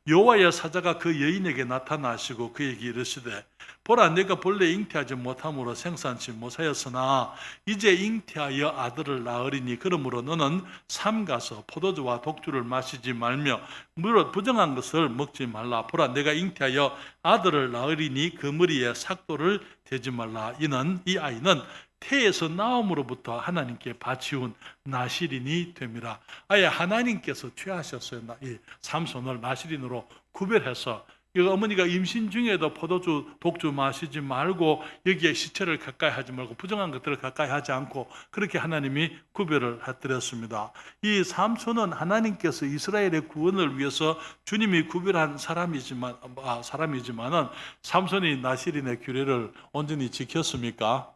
여호와의 사자가 그 여인에게 나타나시고 그에게 이르시되 보라 내가 본래 잉태하지 못함으로 생산치 못하였으나 이제 잉태하여 아들을 낳으리니 그러므로 너는 삼가서 포도주와 독주를 마시지 말며 무릇 부정한 것을 먹지 말라. 보라 내가 잉태하여 아들을 낳으리니 그 머리에 삭도를 대지 말라. 이는 이 아이는 태에서 나옴으로부터 하나님께 바치운 나시린이 됨이라. 아예 하나님께서 취하셨어요. 이 삼손을 나시린으로 구별해서 어머니가 임신 중에도 포도주, 독주 마시지 말고 여기에 시체를 가까이 하지 말고 부정한 것들을 가까이 하지 않고 그렇게 하나님이 구별을 해드렸습니다. 이 삼손은 하나님께서 이스라엘의 구원을 위해서 주님이 구별한 사람이지만은 삼손이 나시린의 규례를 온전히 지켰습니까?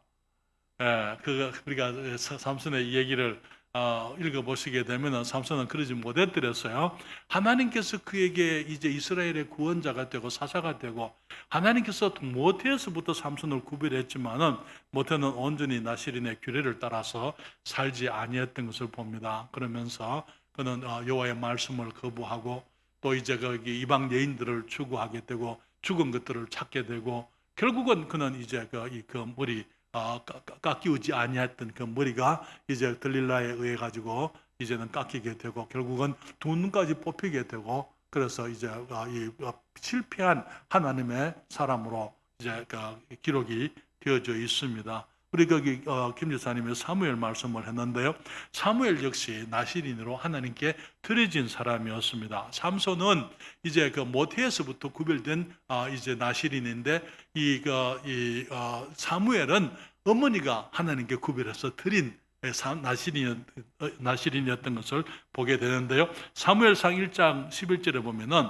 예, 우리가 삼손의 얘기를 읽어보시게 되면 삼손은 그러지 못했더랬어요. 하나님께서 그에게 이제 이스라엘의 구원자가 되고 사사가 되고 하나님께서 모태에서부터 삼손을 구별했지만은 모태는 온전히 나시린의 규례를 따라서 살지 아니했던 것을 봅니다. 그러면서 그는 여호와의 말씀을 거부하고 또 이제 거기 이방 여인들을 추구하게 되고 죽은 것들을 찾게 되고 결국은 그는 이제 그 머리 깎이지 아니했던 그 머리가 이제 들릴라에 의해 가지고 이제는 깎이게 되고 결국은 두 눈까지 뽑히게 되고 그래서 이제 이 실패한 하나님의 사람으로 이제 기록이 되어져 있습니다. 우리 거기 김 지사님이 사무엘 말씀을 했는데요. 사무엘 역시 나실인으로 하나님께 드려진 사람이었습니다. 삼손은 이제 그 모태에서부터 구별된 이제 나실인인데 사무엘은 어머니가 하나님께 구별해서 드린 나실인이었던 것을 보게 되는데요. 사무엘상 1장 11절에 보면은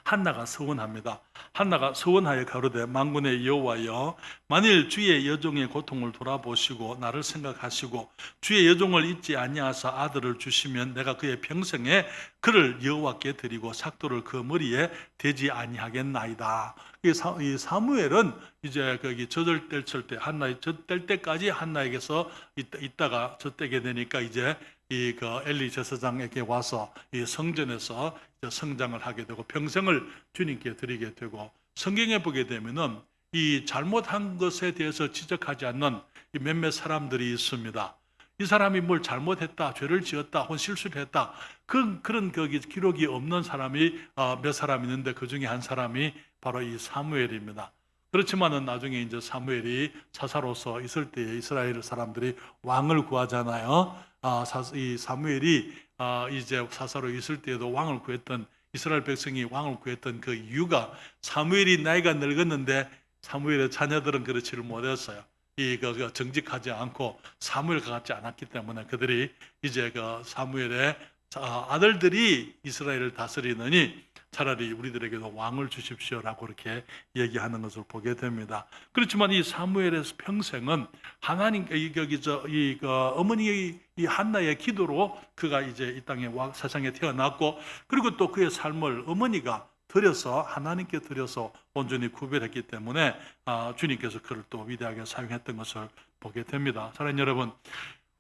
한나가 서원합니다. 한나가 서원하여 가로되 만군의 여호와여, 만일 주의 여종의 고통을 돌아보시고 나를 생각하시고 주의 여종을 잊지 아니하사 아들을 주시면 내가 그의 평생에 그를 여호와께 드리고 삭도를 그 머리에 대지 아니하겠나이다. 이 사무엘은 이제 거기 젖을 뗄 때 한나의 젖뗄 때까지 한나에게서 있다가 젖대게 되니까 이제 엘리 제사장에게 와서 이 성전에서 성장을 하게 되고 평생을 주님께 드리게 되고, 성경에 보게 되면은 이 잘못한 것에 대해서 지적하지 않는 이 몇몇 사람들이 있습니다. 이 사람이 뭘 잘못했다, 죄를 지었다, 혹은 실수를 했다, 그런 거기 기록이 없는 사람이 몇 사람 있는데 그 중에 한 사람이 바로 이 사무엘입니다. 그렇지만은 나중에 이제 사무엘이 사사로서 있을 때에 이스라엘 사람들이 왕을 구하잖아요. 이 사무엘이 이제 사사로 있을 때에도 왕을 구했던, 이스라엘 백성이 왕을 구했던 그 이유가, 사무엘이 나이가 늙었는데 사무엘의 자녀들은 그렇지를 못했어요. 정직하지 않고 사무엘과 같지 않았기 때문에 그들이 이제 그 사무엘의 아들들이 이스라엘을 다스리느니 차라리 우리들에게도 왕을 주십시오라고 그렇게 얘기하는 것을 보게 됩니다. 그렇지만 이 사무엘의 평생은 하나님 어머니의 이 한나의 기도로 그가 이제 이 땅에 세상에 태어났고, 그리고 또 그의 삶을 어머니가 드려서 하나님께 드려서 온전히 구별했기 때문에 주님께서 그를 또 위대하게 사용했던 것을 보게 됩니다. 사랑하는 여러분,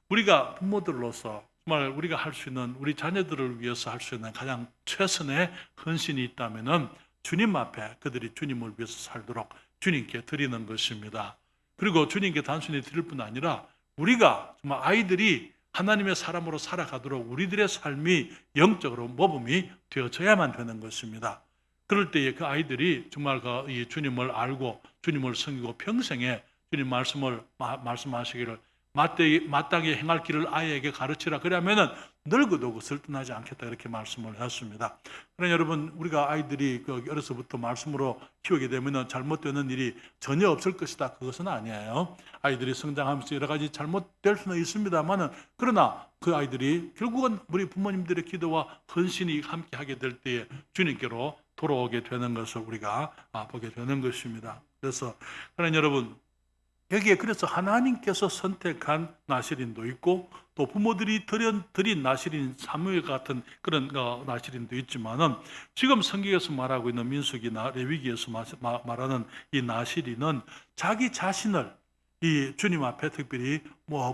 우리가 부모들로서 정말 우리가 할 수 있는, 우리 자녀들을 위해서 할 수 있는 가장 최선의 헌신이 있다면은 주님 앞에 그들이 주님을 위해서 살도록 주님께 드리는 것입니다. 그리고 주님께 단순히 드릴 뿐 아니라 우리가 정말 아이들이 하나님의 사람으로 살아가도록 우리들의 삶이 영적으로 모범이 되어져야만 되는 것입니다. 그럴 때에 그 아이들이 정말 이 주님을 알고 주님을 섬기고 평생에 주님 말씀하시기를 마땅히 행할 길을 아이에게 가르치라. 그러면은 늙어도 그것을 떠나지 않겠다, 이렇게 말씀을 했습니다. 그러나 여러분, 우리가 아이들이 어려서부터 말씀으로 키우게 되면은 잘못되는 일이 전혀 없을 것이다, 그것은 아니에요. 아이들이 성장하면서 여러 가지 잘못될 수는 있습니다만은, 그러나 그 아이들이 결국은 우리 부모님들의 기도와 헌신이 함께하게 될 때에 주님께로 돌아오게 되는 것을 우리가 보게 되는 것입니다. 그래서 그러나 여러분, 여기에 그래서 하나님께서 선택한 나실인도 있고 또 부모들이 드린 나실인 사무엘 같은 그런 나실인도 있지만은, 지금 성경에서 말하고 있는 민수기나 레위기에서 말하는 이 나실인은 자기 자신을 이 주님 앞에 특별히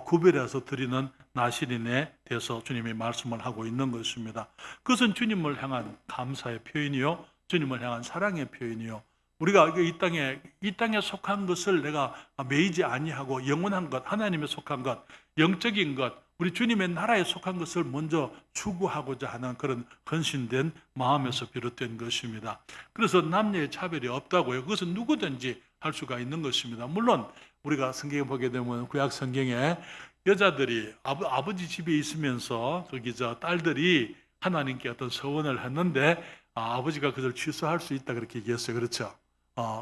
구별해서 드리는 나실인에 대해서 주님이 말씀을 하고 있는 것입니다. 그것은 주님을 향한 감사의 표현이요, 주님을 향한 사랑의 표현이요, 우리가 이 땅에 속한 것을 내가 매이지 아니하고 영원한 것, 하나님에 속한 것, 영적인 것, 우리 주님의 나라에 속한 것을 먼저 추구하고자 하는 그런 헌신된 마음에서 비롯된 것입니다. 그래서 남녀의 차별이 없다고요. 그것은 누구든지 할 수가 있는 것입니다. 물론 우리가 성경에 보게 되면 구약 성경에 여자들이 아버지 집에 있으면서 딸들이 하나님께 어떤 서원을 했는데 아버지가 그걸 취소할 수 있다, 그렇게 얘기했어요. 그렇죠?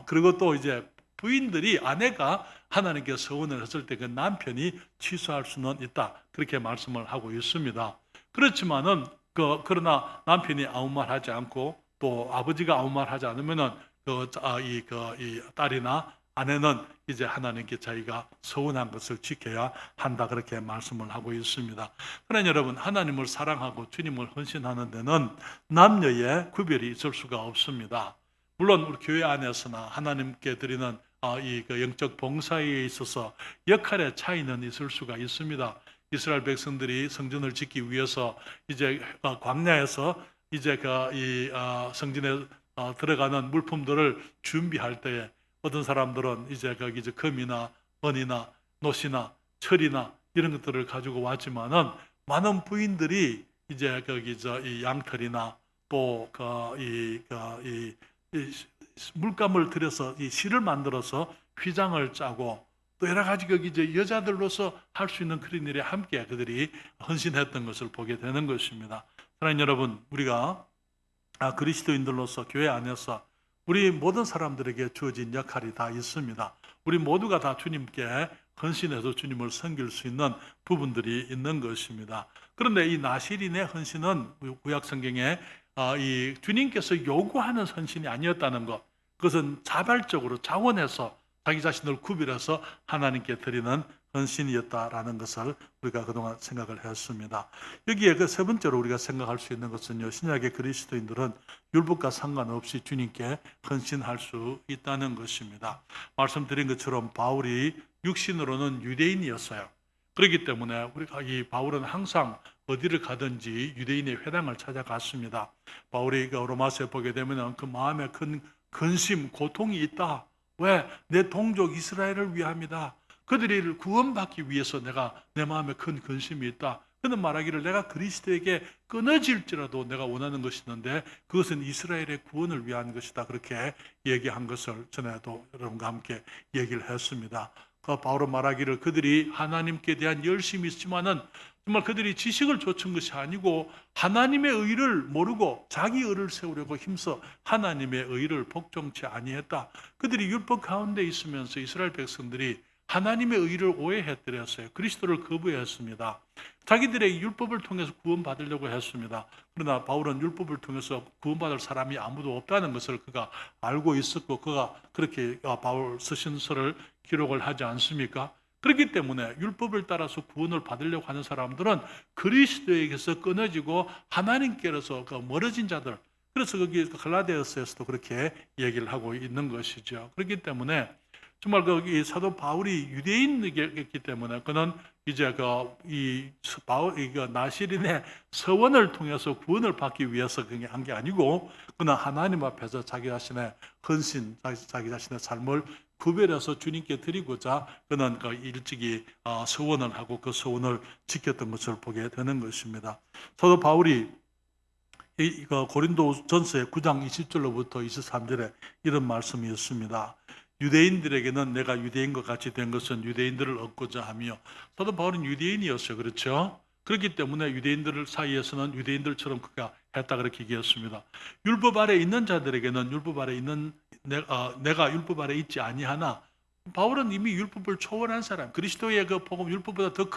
그리고 또 이제 부인들이, 아내가 하나님께 서원을 했을 때 그 남편이 취소할 수는 있다, 그렇게 말씀을 하고 있습니다. 그렇지만은 그러나 남편이 아무 말 하지 않고 또 아버지가 아무 말 하지 않으면은 이 딸이나 아내는 이제 하나님께 자기가 서원한 것을 지켜야 한다, 그렇게 말씀을 하고 있습니다. 그러나 여러분, 하나님을 사랑하고 주님을 헌신하는 데는 남녀의 구별이 있을 수가 없습니다. 물론 우리 교회 안에서나 하나님께 드리는 영적 봉사에 있어서 역할의 차이는 있을 수가 있습니다. 이스라엘 백성들이 성전을 짓기 위해서 이제 광야에서 이제 성전에 들어가는 물품들을 준비할 때에 어떤 사람들은 이제 금이나 은이나 놋이나 철이나 이런 것들을 가지고 왔지만은, 많은 부인들이 이제 이 양털이나 또 물감을 들여서 이 실을 만들어서 휘장을 짜고, 또 여러 가지 그 이제 여자들로서 할 수 있는 그런 일에 함께 그들이 헌신했던 것을 보게 되는 것입니다. 사랑하는 여러분, 우리가 그리스도인들로서 교회 안에서 우리 모든 사람들에게 주어진 역할이 다 있습니다. 우리 모두가 다 주님께 헌신해서 주님을 섬길 수 있는 부분들이 있는 것입니다. 그런데 이 나시린의 헌신은 구약 성경에 이 주님께서 요구하는 헌신이 아니었다는 것, 그것은 자발적으로 자원해서 자기 자신을 구별해서 하나님께 드리는 헌신이었다라는 것을 우리가 그동안 생각을 했습니다. 여기에 그 세 번째로 우리가 생각할 수 있는 것은요, 신약의 그리스도인들은 율법과 상관없이 주님께 헌신할 수 있다는 것입니다. 말씀드린 것처럼 바울이 육신으로는 유대인이었어요. 그렇기 때문에 우리가 이 바울은 항상 어디를 가든지 유대인의 회당을 찾아갔습니다. 바울이 로마서에 보게 되면 그 마음에 큰 근심, 고통이 있다. 왜? 내 동족 이스라엘을 위함이다. 그들이 구원받기 위해서 내가 내 마음에 큰 근심이 있다. 그는 말하기를 내가 그리스도에게 끊어질지라도 내가 원하는 것이 있는데 그것은 이스라엘의 구원을 위한 것이다. 그렇게 얘기한 것을 전에도 여러분과 함께 얘기를 했습니다. 바울은 말하기를 그들이 하나님께 대한 열심이 있지만은 정말 그들이 지식을 좇은 것이 아니고 하나님의 의를 모르고 자기 의를 세우려고 힘써 하나님의 의를 복종치 아니했다. 그들이 율법 가운데 있으면서 이스라엘 백성들이 하나님의 의를 오해했더랬어요. 그리스도를 거부했습니다. 자기들의 율법을 통해서 구원받으려고 했습니다. 그러나 바울은 율법을 통해서 구원받을 사람이 아무도 없다는 것을 그가 알고 있었고 그가 그렇게 바울 서신서를 기록을 하지 않습니까? 그렇기 때문에 율법을 따라서 구원을 받으려고 하는 사람들은 그리스도에게서 끊어지고 하나님께로서 멀어진 자들, 그래서 거기 갈라디아서에서도 그렇게 얘기를 하고 있는 것이죠. 그렇기 때문에 정말 거기 사도 바울이 유대인이기 때문에 그는 이제 나시린의 서원을 통해서 구원을 받기 위해서 그게 한 게 아니고 그는 하나님 앞에서 자기 자신의 헌신, 자기 자신의 삶을 구별해서 주님께 드리고자 그는 일찍이 서원을 하고 그 서원을 지켰던 것을 보게 되는 것입니다. 사도 바울이 고린도 전서의 9장 20절로부터 23절에 이런 말씀이 있습니다. 유대인들에게는 내가 유대인과 같이 된 것은 유대인들을 얻고자 하며, 사도 바울은 유대인이었어요. 그렇죠? 그렇기 때문에 유대인들 사이에서는 유대인들처럼 그가 했다 그렇게 얘기했습니다. 율법 아래 있는 자들에게는 율법 아래 있는 내가 율법 아래 있지 아니하나, 바울은 이미 율법을 초월한 사람, 그리스도의 그 복음, 율법보다 더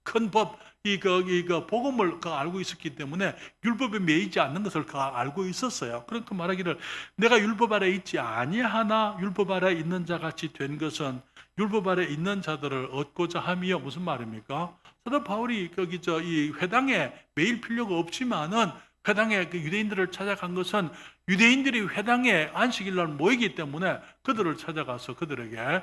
큰 법, 이 복음을 알고 있었기 때문에 율법에 매이지 않는 것을 알고 있었어요. 그러니까 말하기를 내가 율법 아래 있지 아니하나 율법 아래 있는 자 같이 된 것은 율법 아래 있는 자들을 얻고자 함이요. 무슨 말입니까? 사도 바울이 이 회당에 매일 필요가 없지만은 회당에 유대인들을 찾아간 것은 유대인들이 회당에 안식일날 모이기 때문에 그들을 찾아가서 그들에게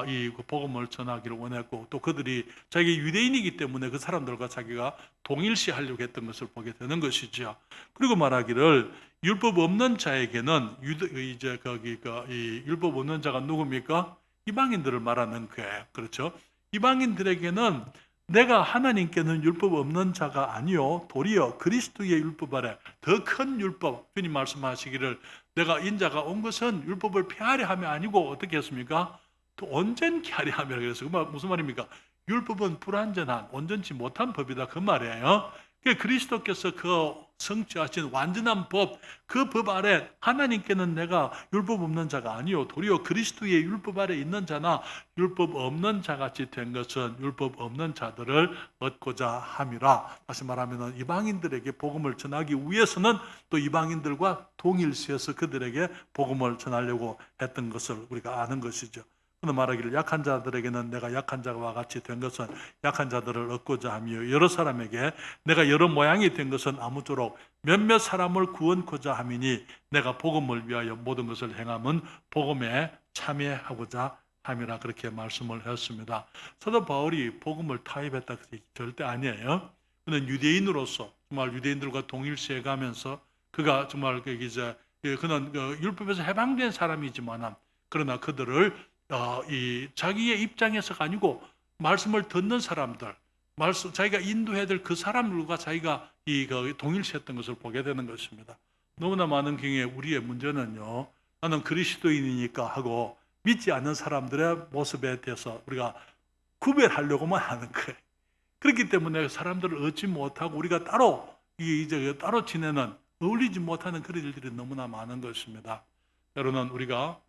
이 복음을 전하기를 원했고, 또 그들이 자기 유대인이기 때문에 그 사람들과 자기가 동일시하려고 했던 것을 보게 되는 것이죠. 그리고 말하기를 율법 없는 자에게는 이 율법 없는 자가 누굽니까? 이방인들을 말하는 거예요. 그렇죠? 이방인들에게는 내가 하나님께는 율법 없는 자가 아니요 도리어 그리스도의 율법 아래 더 큰 율법, 주님 말씀하시기를 내가 인자가 온 것은 율법을 폐하려 함이 아니고 어떻게 했습니까? 또 온전케 하려 함이라 그래서 그 말 무슨 말입니까? 율법은 불완전한 온전치 못한 법이다 그 말이에요. 그리스도께서 그 성취하신 완전한 법, 그 법 아래 하나님께는 내가 율법 없는 자가 아니요 도리어 그리스도의 율법 아래 있는 자나 율법 없는 자같이 된 것은 율법 없는 자들을 얻고자 함이라. 다시 말하면 이방인들에게 복음을 전하기 위해서는 또 이방인들과 동일시해서 그들에게 복음을 전하려고 했던 것을 우리가 아는 것이죠. 그는 말하기를 약한 자들에게는 내가 약한 자와 같이 된 것은 약한 자들을 얻고자 하며, 여러 사람에게 내가 여러 모양이 된 것은 아무쪼록 몇몇 사람을 구원코자 함이니 내가 복음을 위하여 모든 것을 행함은 복음에 참여하고자 함이라. 그렇게 말씀을 했습니다. 사도 바울이 복음을 타협했다 절대 아니에요. 그는 유대인으로서 정말 유대인들과 동일시해 가면서 그가 정말 그는 율법에서 해방된 사람이지만 그러나 그들을 자기의 입장에서가 아니고 말씀을 듣는 사람들, 자기가 인도해야 될 그 사람들과 자기가 동일시했던 것을 보게 되는 것입니다. 너무나 많은 경우에 우리의 문제는요, 나는 그리스도인이니까 하고 믿지 않는 사람들의 모습에 대해서 우리가 구별하려고만 하는 거예요. 그렇기 때문에 사람들을 얻지 못하고 우리가 따로 이제 따로 지내는 어울리지 못하는 그런 일들이 너무나 많은 것입니다. 때로는 우리가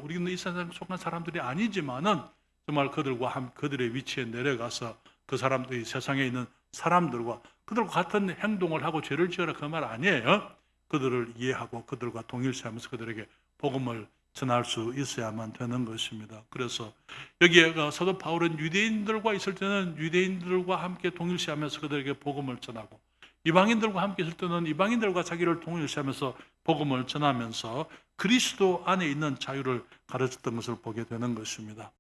우리는 이 세상에 속한 사람들이 아니지만은 정말 그들의 위치에 내려가서 그 사람들이 세상에 있는 사람들과 그들과 같은 행동을 하고 죄를 지어라 그 말 아니에요. 그들을 이해하고 그들과 동일시하면서 그들에게 복음을 전할 수 있어야만 되는 것입니다. 그래서 여기에 사도 바울은 유대인들과 있을 때는 유대인들과 함께 동일시하면서 그들에게 복음을 전하고 이방인들과 함께 있을 때는 이방인들과 자기를 동일시하면서 복음을 전하면서 그리스도 안에 있는 자유를 가르쳤던 것을 보게 되는 것입니다.